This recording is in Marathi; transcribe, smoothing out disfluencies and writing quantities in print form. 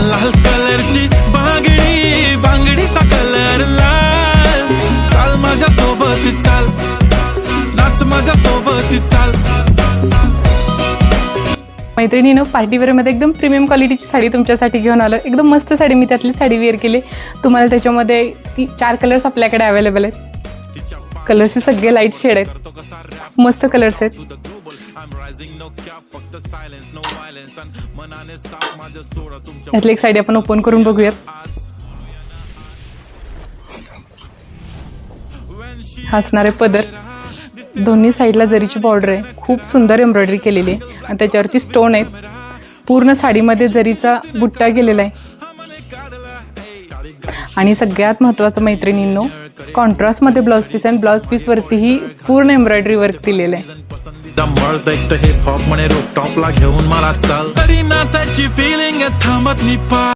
लाल कलरची बांगडी, बांगडीचा कलर लाल. चाल माझ्या सोबत चाल, नाच माझ्या सोबत चाल. मैत्रिणीनं पार्टीवेअरमध्ये एकदम प्रीमियम क्वालिटीची साडी तुमच्यासाठी घेऊन आलं. एकदम मस्त साडी, मी त्यातली साडी वेअर केली. तुम्हाला त्याच्यामध्ये 4 कलर्स आपल्याकडे अवेलेबल आहेत. कलर्सचे सगळे लाईट शेड आहेत, मस्त कलर्स आहेत. यातली एक साडी आपण ओपन करून बघूयात. हा असणारे पदर, दोन्ही साईडला जरीची बॉर्डर आहे, खूप सुंदर एम्ब्रॉयडरी केलेली आहे आणि त्याच्यावरती स्टोन आहेत. पूर्ण साडीमध्ये जरीचा बुट्टा गेलेला आहे. आणि सगळ्यात महत्त्वाचं मैत्रिणींनो, कॉन्ट्रास्टमध्ये ब्लाउज पीस आणि ब्लाउज पीस वरतीही पूर्ण एम्ब्रॉयडरी वर्क दिलेलं आहे. हिप हॉप म्हणे रूफटॉपला घेऊन मला चाल, तरी नाचायची फिलिंग थांबत नाही.